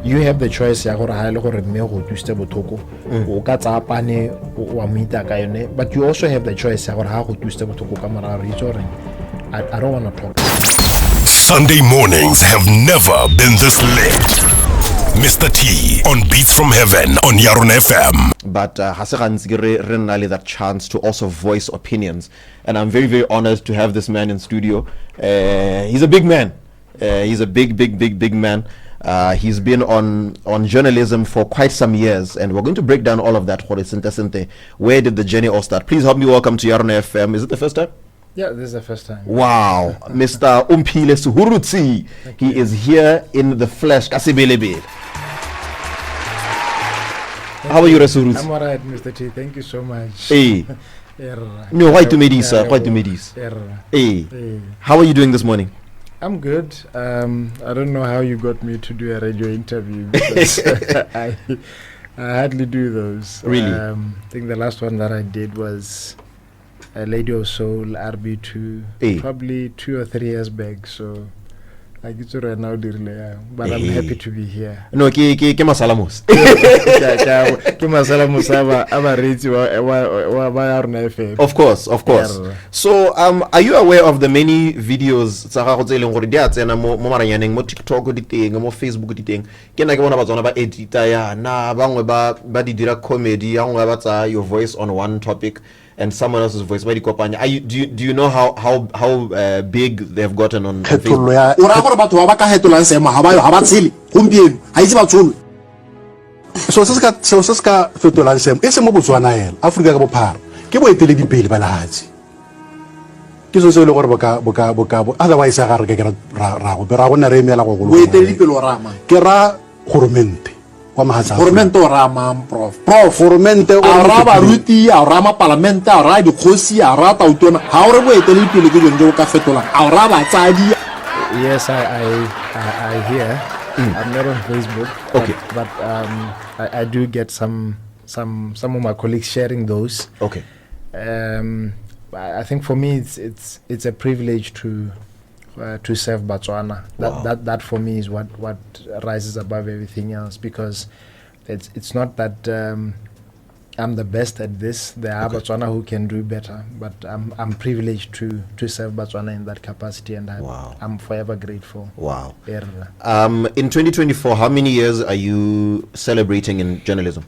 you have the choice ya gore ha ile gore mme go twiste bothoko o ka tsa pane wa mita ka yone, but you also have the choice ya gore ha go twiste bothoko ka mara re itse I don't want to talk. Sunday mornings have never been this lit. Mr. T on Beats from Heaven on Yarona FM. But that chance to also voice opinions, and I'm very, very honored to have this man in studio. He's a big man. He's a big man. He's been on journalism for quite some years, and we're going to break down all of that. Where did the journey all start? Please help me welcome to Yarona FM. Is it the first time? Yeah, this is the first time. Wow. Mr. Omphile Sehurutshe. He is here in the flesh. How are you, Sehurutshe? I'm alright, Mr. T. Thank you so much. Hey. No, why to me this, sir? Why to me this? Hey. How are you doing this morning? I'm good. I don't know how you got me to do a radio interview, because I hardly do those. Really? I think the last one that I did was a Lady of Soul, RB2, probably 2 or 3 years back. So I get to right now, but I'm happy to be here. No, ke masalamos. Of course. So, are you aware of the many videos mo TikTok mo Facebook ke na ke bona ba tsona ba edita ya na bangwe ba di dira comedy ya ngwe ba tsa your voice on one topic and someone else's voice. Do you know how big they've gotten on Facebook? So se ska fetolang semo e se mo Botswana hela Afrika ka bophara ke bo etele dipele ba lahatsi ke so se le gore boka otherwise ga re ke ra go bera go na re emela go go bo etele dipele o rama ke ra goromente wa mahatsa goromente o rama prof goromente o rama ruti a rama parlamente a ra dikgosi a ra tautona ha o re bo etele dipele ke jonjo ka fetolang a ra ba tsadi. Yes, I hear. I'm not on Facebook. Okay. But I do get some of my colleagues sharing those. Okay. I think for me it's a privilege to serve Botswana. That for me is what rises above everything else, because it's not that I'm the best at this. There are Botswana who can do better, but I'm privileged to serve Botswana in that capacity, and I'm forever grateful. Wow. In 2024, how many years are you celebrating in journalism?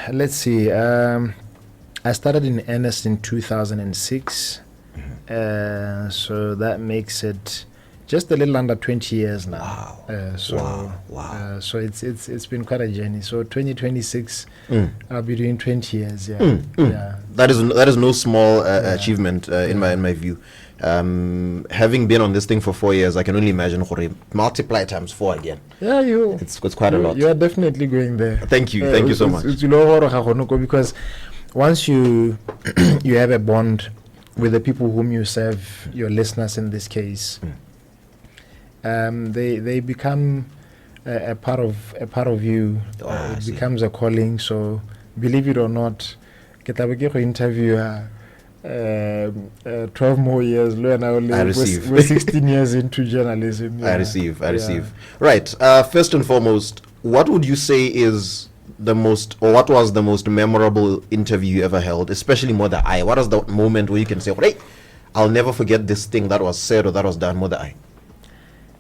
Let's see. I started in earnest in 2006, so that makes it just a little under 20 years now. Wow. So it's been quite a journey. So 2026, I'll be doing 20 years. Yeah. Yeah. That is no small achievement in my view. Having been on this thing for 4 years, I can only imagine multiply times 4 again. Yeah, it's quite a lot. You are definitely going there. Thank you so much. Because once you have a bond with the people whom you serve, your listeners in this case, they become a part of you. It becomes a calling. So believe it or not, ke interview 12 more years. We're 16 years into journalism. Yeah. I receive. Right. First and foremost, what would you say is what was the most memorable interview you ever held, especially Mother I? What is the moment where you can say, hey, I'll never forget this thing that was said or that was done, Mother I?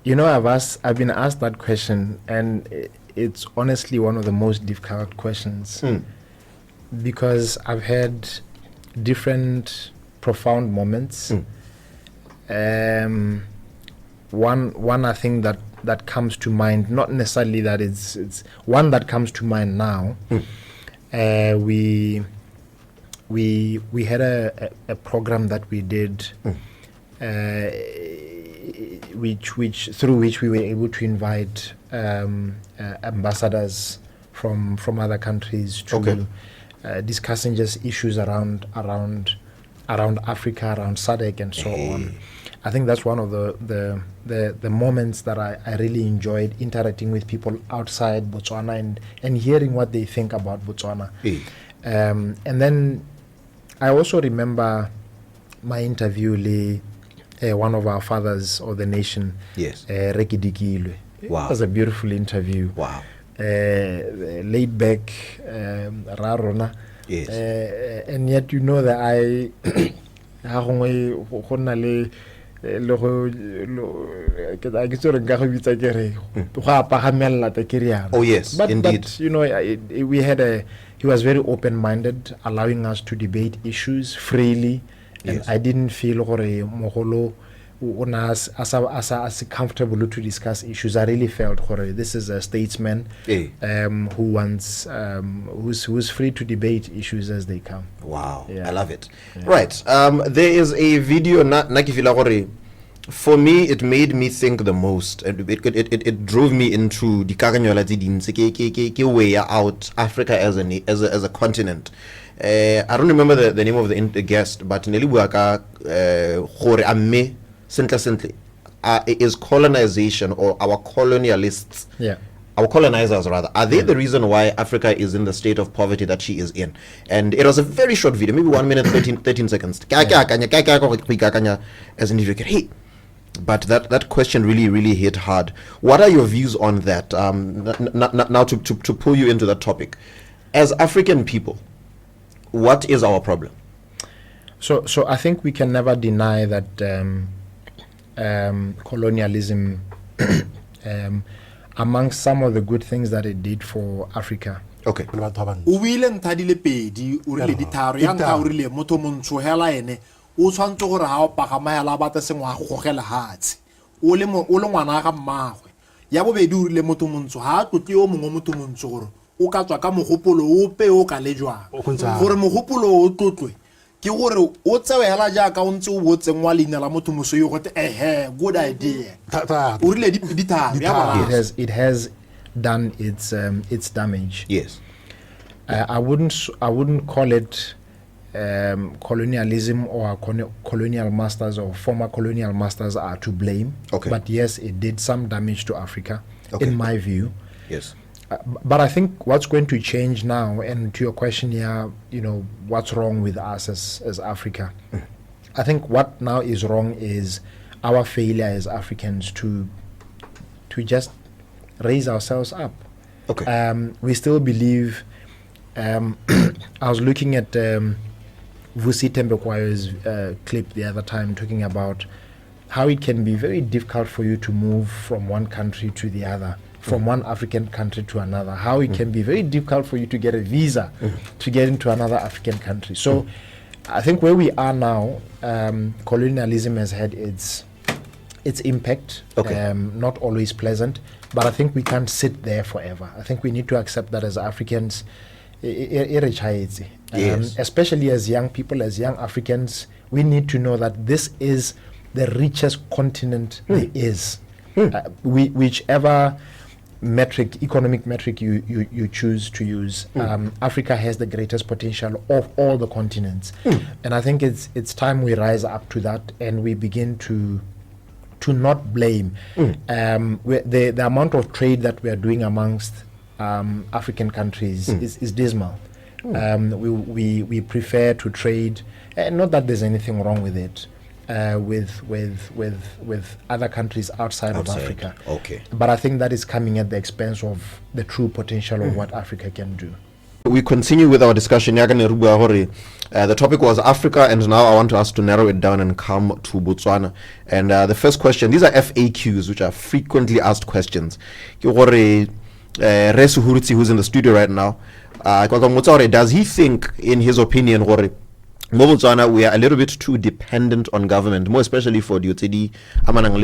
You know, I've been asked that question, and it's honestly one of the most difficult questions, because I've had different profound moments. One I think that comes to mind, not necessarily that it's one that comes to mind now. We had a program that we did, through which we were able to invite ambassadors from other countries to discussing just issues around Africa, around SADC and so on. I think that's one of the moments that I really enjoyed, interacting with people outside Botswana and hearing what they think about Botswana. And then I also remember my interview with one of our fathers of the nation, yes, Rekidikilwe. Wow. It was a beautiful interview. Wow. Laid back, Yarona. Yes. And yet you know that Oh yes, indeed. But you know, he was very open-minded, allowing us to debate issues freely, and Yes. I didn't feel Moholo as comfortable to discuss issues. I really felt this is a statesman who wants who's free to debate issues as they come. Wow, Yeah. I love it. Yeah. Right, there is a video for me it made me think the most, and it drove me into the way out Africa as a continent. I don't remember the name of the guest, but simply is colonization, or our colonialists, our colonizers rather, are they the reason why Africa is in the state of poverty that she is in? And it was a very short video, maybe 1 minute 13 seconds. As an individual, hey, but that question really hit hard. What are your views on that? Now to pull you into that topic, as African people, what is our problem? So I think we can never deny that colonialism, amongst some of the good things that it did for Africa. Okay. o buile nthadile pedi o rile ditharo ya nka o rile motho montsho hela ene o tshwantse gore ha o pagama hela ba tsengwa go gogela hatsi o le ngwana ga mmagwe ya bobedi o rile motho montsho ha tlotli o mongwe motho montsho gore o ka tswa ka mogopolo ope o ka lejwa gore mogopolo o tlotlwe ke gore o tsewe hela jaaka o ntse o botsengwa leina la motho moso yo gote good idea o rile ditharo ya it has done its damage. Yes. I wouldn't call it colonialism or colonial masters or former colonial masters are to blame. Okay. But yes, it did some damage to Africa, in my view. Yes. But I think what's going to change now, and to your question here, you know, what's wrong with us as Africa? I think what now is wrong is our failure as Africans to just raise ourselves up. Okay. We still believe. I was looking at Vusi Tembekwayo's clip the other time, talking about how it can be very difficult for you to move from one country to the other, from one African country to another. How it can be very difficult for you to get a visa to get into another African country. So, I think where we are now, colonialism has had its impact. Okay. Not always pleasant, but I think we can't sit there forever. I think we need to accept that as Africans, yes. Especially as young people, as young Africans, we need to know that this is the richest continent there is. Whichever economic metric you choose to use, Africa has the greatest potential of all the continents. And I think it's time we rise up to that and we begin to not blame. The amount of trade that we are doing amongst African countries is dismal. We prefer to trade, not that there's anything wrong with it, with other countries outside of Africa. Okay. But I think that is coming at the expense of the true potential of what Africa can do. We continue with our discussion. The topic was Africa, and now I want us to narrow it down and come to Botswana. And the first question, these are FAQs, which are frequently asked questions. Sehurutshe, who's in the studio right now, does he think, in his opinion, Botswana, we are a little bit too dependent on government, more especially for the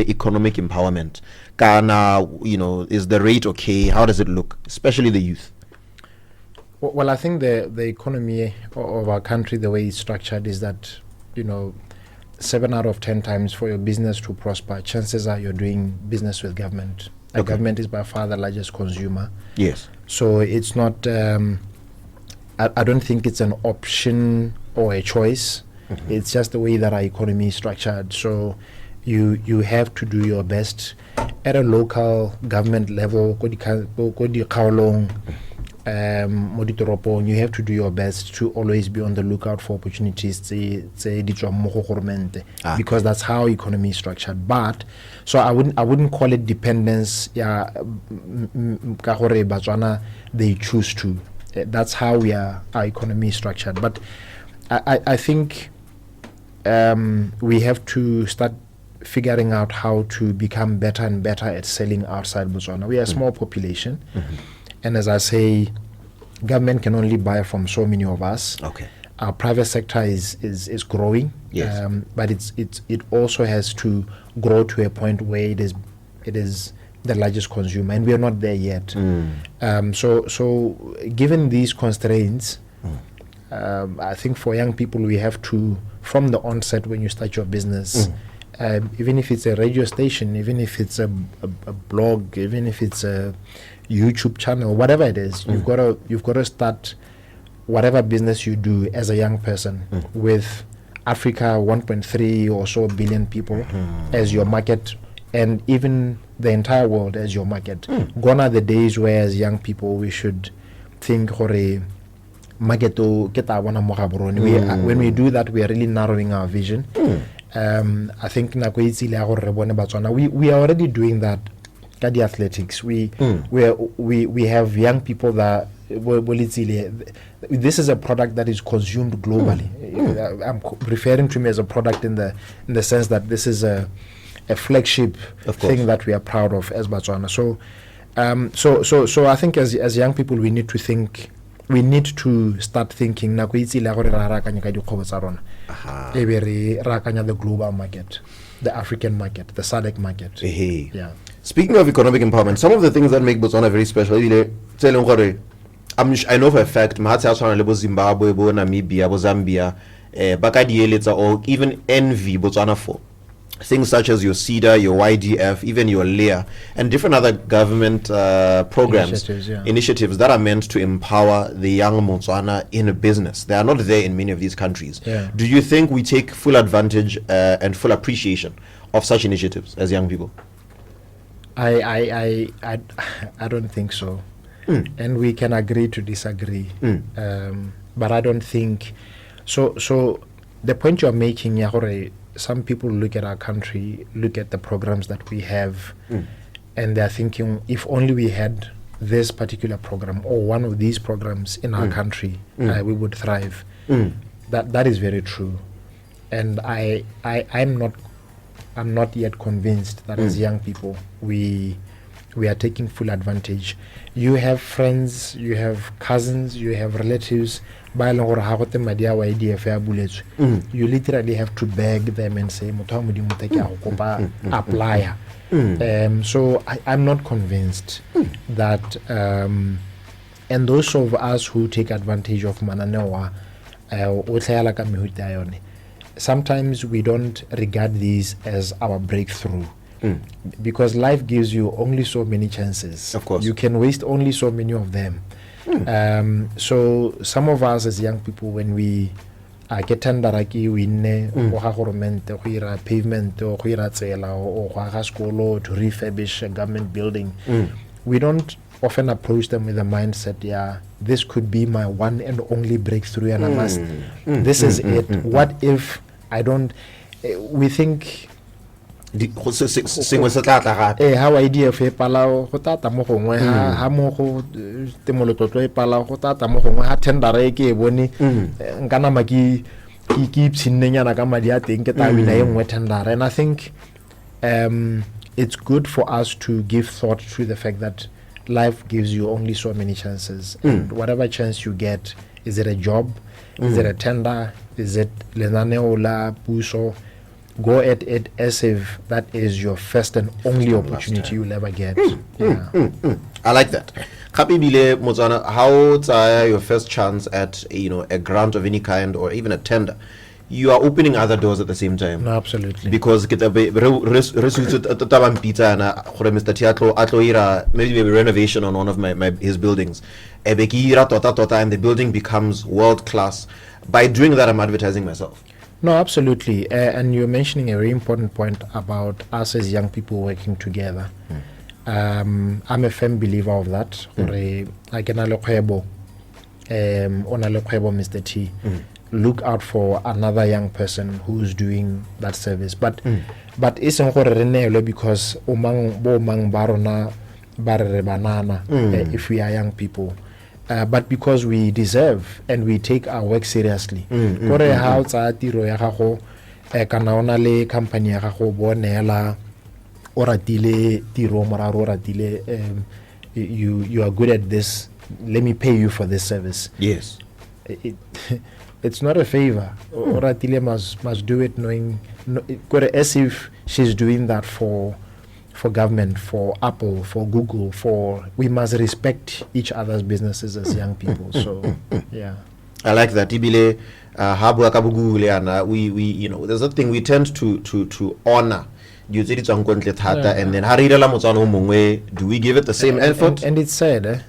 economic empowerment? Ghana, is the rate okay? How does it look, especially the youth? Well, I think the economy of our country, the way it's structured, is that 7 out of 10 times for your business to prosper, chances are you're doing business with government. The government is by far the largest consumer. Yes. So it's not. I don't think it's an option or a choice. It's just the way that our economy is structured. So you have to do your best at a local government level. mo ditoropong, you have to do your best to always be on the lookout for opportunities tse di tswang mo go government, because that's how economy is structured. But so I wouldn't call it dependence ka gore Batswana they choose to. That's how our economy is structured. But I think we have to start figuring out how to become better and better at selling outside Botswana. We are a small population, and as I say, government can only buy from so many of us. Okay. Our private sector is growing, yes. But it also has to grow to a point where it is the largest consumer, and we are not there yet. So given these constraints, I think for young people we have to, from the onset when you start your business, even if it's a radio station, even if it's a blog, even if it's a YouTube channel, whatever it is, you've got to start whatever business you do as a young person with Africa 1.3 or so billion people as your market, and even the entire world as your market. Gone are the days where as young people we should think marketo kita wana mo gaborone. When we do that, we are really narrowing our vision. I think nako itsile ya gore re bone Batswana, we are already doing that ka di athletics. We have young people that this is a product that is consumed globally. I'm referring to me as a product in the sense that this is a flagship thing that we are proud of as Batswana. So I think as young people we need to think. We need to start thinking nako itsile gore ra rakanya ka dikgobo tsa rona. Ebe re rakanya the global market, the African market, the SADC market. Yeah. Speaking of economic empowerment, some of the things that make Botswana very special, I know for a fact, Mahatsa Zimbabwe, Namibia, Zambia, Bakadieletsa, or even envy Botswana for things such as your CEDA, your YDF, even your LEA, and different other government programs, initiatives that are meant to empower the young Botswana in a business. They are not there in many of these countries. Yeah. Do you think we take full advantage and full appreciation of such initiatives as young people? I don't think so. And we can agree to disagree. But I don't think so. The point you're making, Yahore, some people look at our country, look at the programs that we have, and they're thinking, if only we had this particular program or one of these programs in our country, we would thrive. That is very true. And I'm not yet convinced that as young people we are taking full advantage. You have friends, you have cousins, you have relatives. You literally have to beg them and say, apply. So I'm not convinced that, and those of us who take advantage of Mananewa, sometimes we don't regard these as our breakthrough. Because life gives you only so many chances. Of course. You can waste only so many of them. So some of us as young people, when we get tendaraki, we ne pavement or to refurbish a government building, we don't often approach them with the mindset, this could be my one and only breakthrough, and I must. This is it. What if I don't? We think. How idea fe pala go tata mo gongwe ha mo go temolotlo e pala go tata mo gongwe ha tendera ke e bone nkana maki ke tshinnenya ka madi a teng ke tabina e nngwe tendera. And I think it's good for us to give thought to the fact that life gives you only so many chances, and whatever chance you get, is it a job, is it a tender, is it lenaneo la puso, go at it as if that is your first and only opportunity you'll ever get. I like that. Kapibile Motswana, how your first chance at a grant of any kind or even a tender? You are opening other doors at the same time. No, absolutely. Because maybe renovation on one of his buildings, and the building becomes world class. By doing that, I'm advertising myself. No, absolutely. And you're mentioning a very important point about us as young people working together. I'm a firm believer of that. I can Mr. T. Look out for another young person who's doing that service. But it's because if we are young people. But because we deserve and we take our work seriously. How tiro ya gago kana ona le company ya gago bonela oratile tiro moraro oratile you are good at this, let me pay you for this service. Yes. It's not a favor. Oratile must do it knowing as if she's doing that for government, for Apple, for Google, we must respect each other's businesses as young people. So yeah, I like that. Ibile we there's a thing we tend to honor. And then do we give it the same effort? And it's sad.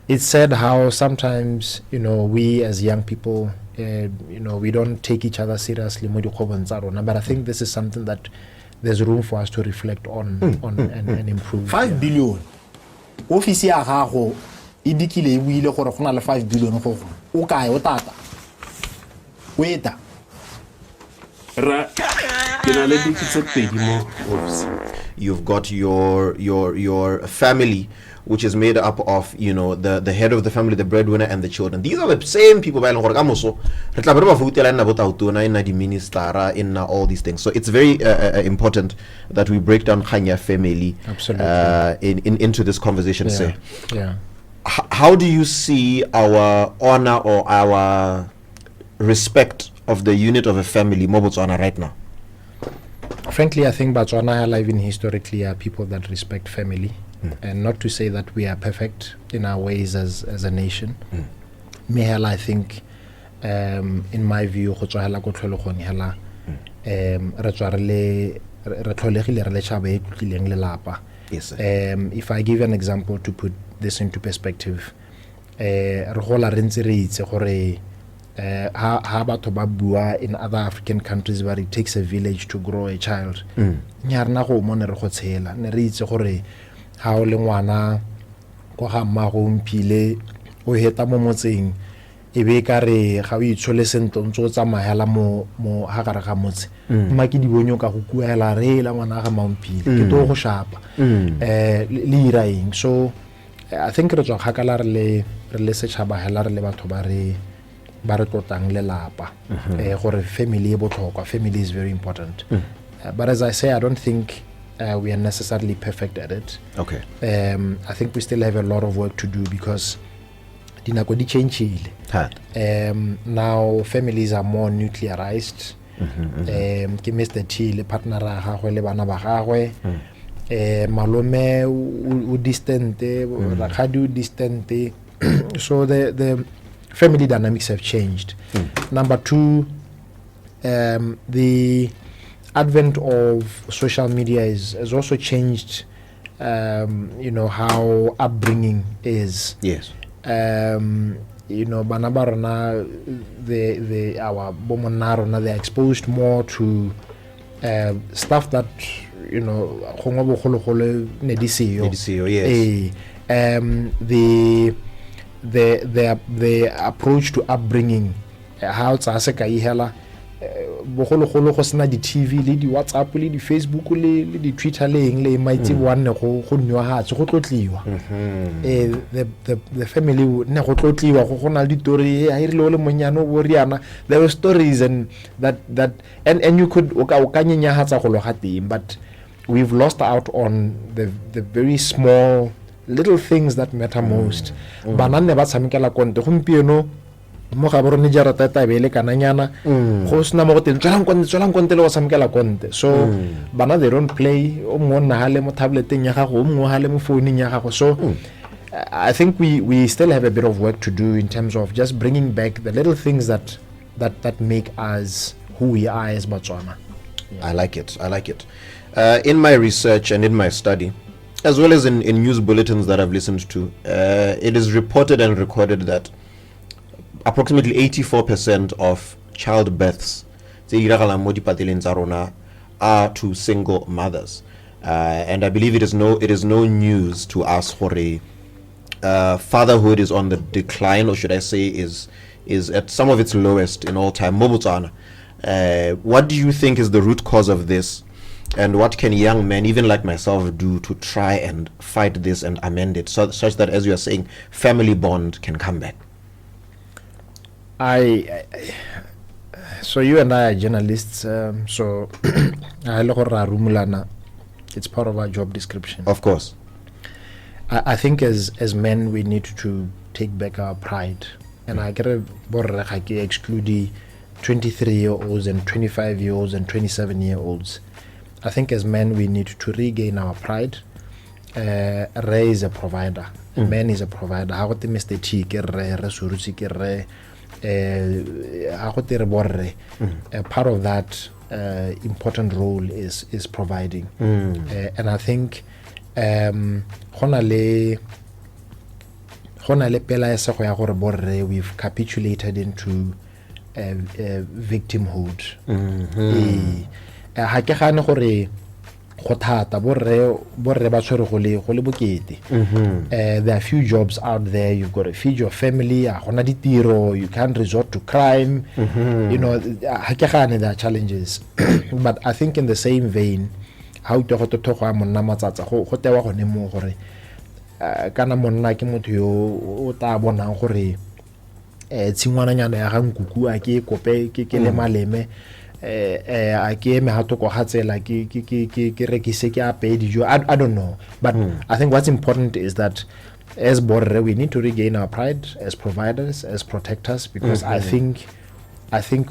It's sad how sometimes we as young people we don't take each other seriously. But I think this is something that there's room for us to reflect on and improve. 5 billion. Office ya gago idikile e buile gore go na le 5 billion go go. O kae o tata? Weta. You've got your family, which is made up of the head of the family, the breadwinner, and the children. These are the same people in all these things. So it's very important that we break down Khanya family into this conversation. Yeah. How do you see our honor or our respect of the unit of a family mo Botswana right now? Frankly, I think Botswana even historically are people that respect family. And not to say that we are perfect in our ways as a nation. Mehela, I think, in my view, yes, if I give an example to put this into perspective, in other African countries where it takes a village to grow a child, ha o le ngwana go ga mma go Omphile o heta mo motseng e be ka re ga o itshole sentlo ntse o tsamayela mo ha gare ga motse mma ke di bonyo ka go kuela re la ngwana ga Omphile ke to go shapa le iraing. So I think re tswa khakala re le setšhaba hela re le batho ba re tlotlang le lapa gore family e botlhokwa. Family is very important. But as I say, I don't think we are necessarily perfect at it. Okay. I think we still have a lot of work to do because dinako di change. Now families are more nuclearized. Ke Mr. T le partner ra gagwe le bana ba gagwe. Malome o distante, rakgadi o distante. So the family dynamics have changed. Number two, the advent of social media has also changed how upbringing is. Yes. Bana ba rona our bomonarona, they're exposed more to stuff that gongwe bogologolo ne di seyo. Yes. The approach to upbringing, how tsa se ka ihela bogologolo go sena di TV le di WhatsApp le di Facebook le di Twitter le eng le maitse one go nwa hatse go tlotliwa. The family ne go tlotliwa go na di story a irile le monyano bo riana. There were stories and that and you could o ka nyenya hatsa go lo ga teng, but we've lost out on the very small little things that matter most. Bana ne ba tshamekela konte gompieno mo ga borone jara tata bele kananyana go sna mo go teng tswelang konte le go tshamekela konte. So bana they don't play o mo na hale mo tableteng ya gago o mo hale mo phoneing ya gago. So I think we still have a bit of work to do in terms of just bringing back the little things that make us who we are as Botswana. I like it. In my research and in my study, as well as in news bulletins that I've listened to, it is reported and recorded that approximately 84% of childbirths are to single mothers. And I believe it is no news to us hore fatherhood is on the decline, or should I say is at some of its lowest in all time. Mobutsana, what do you think is the root cause of this, and what can young men, even like myself, do to try and fight this and amend it, such that, as you are saying, family bond can come back? So you and I are journalists, so it's part of our job description. Of course. I think as men we need to take back our pride, and I get exclude the 23-year-olds and 25-year-olds and 27-year-olds. I think as men we need to regain our pride. Re is a provider. Man is a provider. How got Mr. T part of that important role is providing. And I think we've capitulated into victimhood. There are few jobs out there. You've got to feed your family. You can't resort to crime. You know, there are challenges. But I think in the same vein, how to kana monna ke motho yo o ta bonang gore tshingwana nyana ya ga nkuku a ke kope ke le maleme a ke me ha to go hatsela ke rekise ke ape dijo. I don't know, but I think what's important is that as borre we need to regain our pride as providers, as protectors, because I think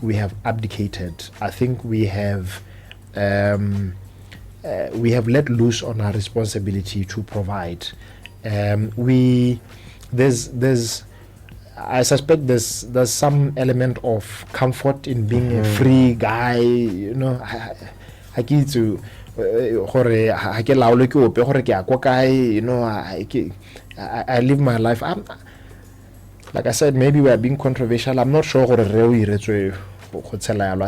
we have abdicated. I think we have let loose on our responsibility to provide. I suspect there's some element of comfort in being a free guy, you know. I get to you know, I live my life. Like I said, maybe we are being controversial. I'm not sure I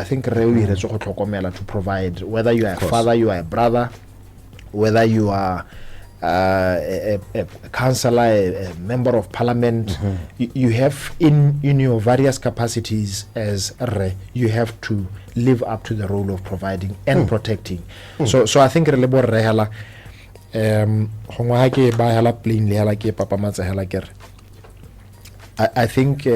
think to provide, whether you are a father, you are a brother, whether you are a councillor, a member of parliament, you have in your various capacities as you have to live up to the role of providing and protecting. So I think I think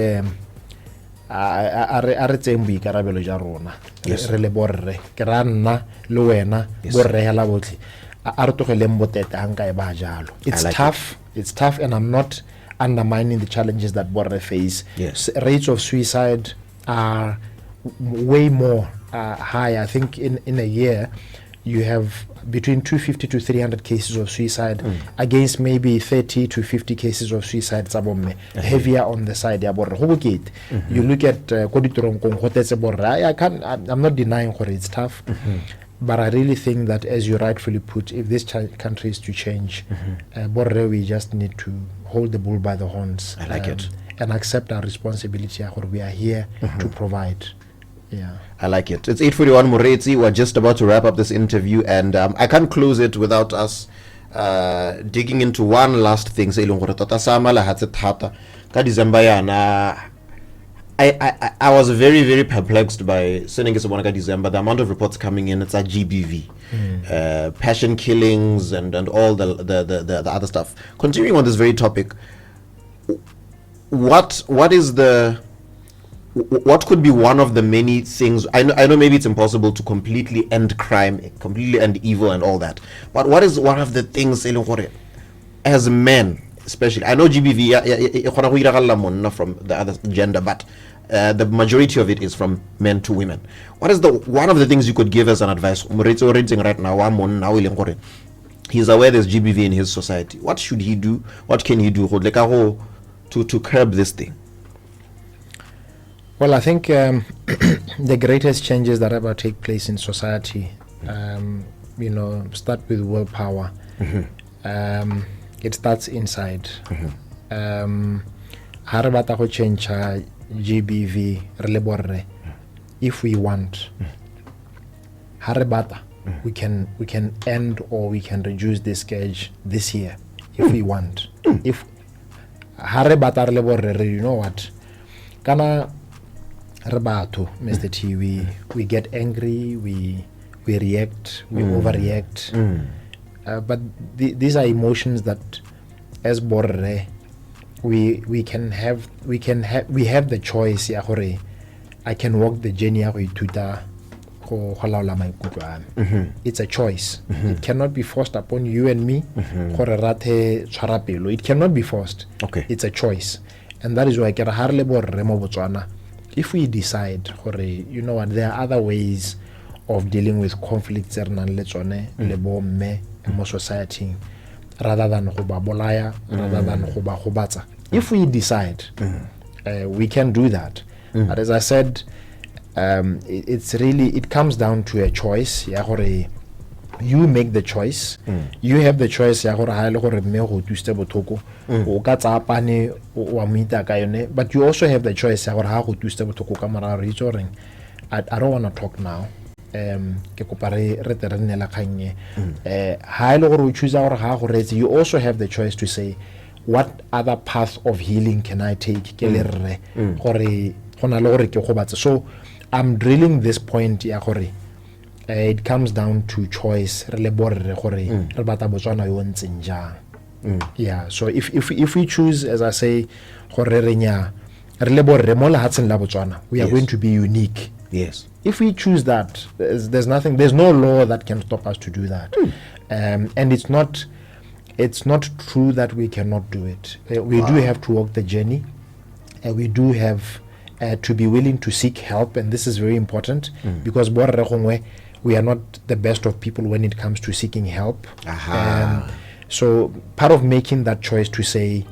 re tseng boikarabelo ja rona re le borre ke ra nna le wena borre hela botlhe a re togeleng botete hanga e ba jalo. It's tough, and I'm not undermining the challenges that borre face. Rates of suicide are way more high. I think in a year you have between 250 to 300 cases of suicide against maybe 30 to 50 cases of suicide heavier on the side. You look at I'm not denying it's tough, but I really think that, as you rightfully put, if this country is to change, we just need to hold the bull by the horns. I like it. And accept our responsibility. We are here to provide. Yeah, I like it. It's 8:41 Moretsi. We're just about to wrap up this interview, and I can't close it without us digging into one last thing. I was very, very perplexed by December, the amount of reports coming in. It's a GBV, passion killings and all the other stuff. Continuing on this very topic, what could be one of the many things? I know maybe it's impossible to completely end crime, completely end evil and all that, but what is one of the things as men, especially? I know GBV from the other gender, but the majority of it is from men to women. What is one of the things you could give as an advice? Right now, he's aware there's GBV in his society. What should he do? What can he do to curb this thing? Well, I think the greatest changes that ever take place in society, start with willpower. It starts inside. Harabata change GBV if we want. Harabata we can end or we can reduce this scourge this year if we want. If hare batarle borre, you know what? Kana rebato, Mr. T, we get angry, we react, we overreact. But these are emotions that, as borre, we have the choice. Ya hore, I can walk the journey ya go ithuta go halaola maikutlo a me. It's a choice. It cannot be forced upon you and me. Gore rate tshwara pelo. It cannot be forced. Okay. It's a choice, and that is why kera ha re le borre mo Botswana, if we decide gore, you know what, there are other ways of dealing with conflicts le tsone le bo mme mo society, rather than go ba bolaya, rather than go ba gobatsa. If we decide, we can do that. But as I said, it comes down to a choice. Ya gore you make the choice. You have the choice. Ya gore ha le gore mme go tuste bothoko o ka tsapane wa mita ka yone, but you also have the choice. Ya gore ha go tuste bothoko ka mara re itsoreng, I don't want to talk now. Ke kopa re tle re nela khanye ha ile gore o choose gore ha go retse, you also have the choice to say, what other path of healing can I take ke le rre gore gona le gore ke go batse. So I'm drilling this point ya gore it comes down to choice. Re le borre gore re bata Botswana yo ntseng jang. Yeah, so if we choose, as I say, gore re nya re le borre mo lehatsheng la Botswana, we are going to be unique. Yes. If we choose that, there's no law that can stop us to do that. And it's not true that we cannot do it. We do have to walk the journey. We do have to be willing to seek help, and this is very important because we are not the best of people when it comes to seeking help. So part of making that choice to say,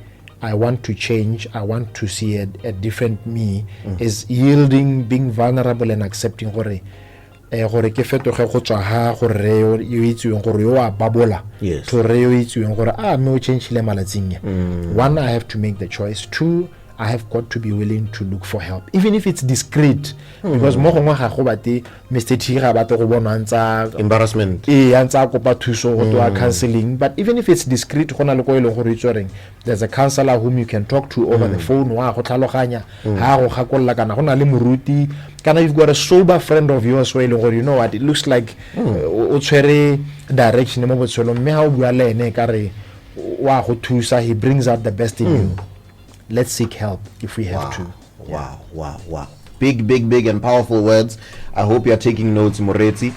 I want to change, I want to see a different me, is yielding, being vulnerable and accepting gore ke fetoge go tswa ha gore yo itse gore yo a babola to re yo itse gore me o change le malatsing. One, I have to make the choice. Two, I have got to be willing to look for help, even if it's discreet, because mo gongwe ga go bate Mr. T ga bate go bona ntsa embarrassment ntsa kopa thuso go to counseling. But even if it's discreet, gona le go ile go itsoreng, there's a counselor whom you can talk to over the phone, wa go tlhaloganya ha go gakolla kana gona le moruti kana, you've got a sober friend of yours where you know what, it looks like o tshwere direction mo botshelong, mme ha o bua le ene ka re wa go thusa, he brings out the best in you. Let's seek help if we have to. Wow. Big and powerful words. I hope you are taking notes, Moretsi.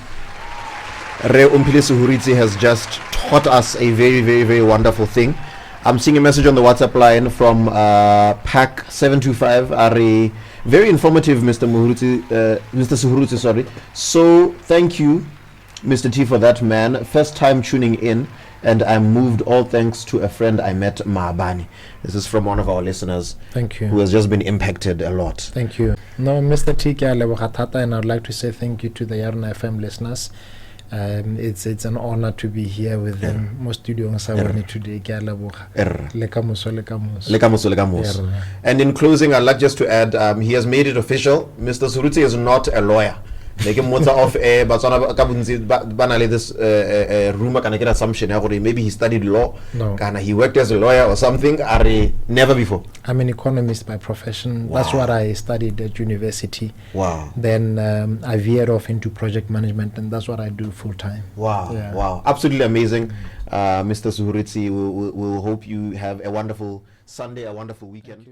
Omphile Sehurutshe has just taught us a very wonderful thing. I'm seeing a message on the WhatsApp line from Pack 725. Are very informative, Mr. Sehurutshe, sorry. So thank you, Mr. T, for that, man. First time tuning in, and I'm moved, all thanks to a friend I met, Maabani. This is from one of our listeners. Thank you. Who has just been impacted a lot. Thank you. No, Mr. T, and I would like to say thank you to the Yarona FM listeners. It's an honor to be here with them. Most studios today. And in closing, I'd like just to add, he has made it official. Mr. Sehurutshe is not a lawyer. Like off air, but this rumor can get assumption. Maybe he studied law. No. He worked as a lawyer or something. Never before. I'm an economist by profession. Wow. That's what I studied at university. Wow. Then I veered off into project management, and that's what I do full time. Wow. Yeah. Wow. Absolutely amazing. Mr. Sehurutshe, we'll hope you have a wonderful Sunday, a wonderful weekend.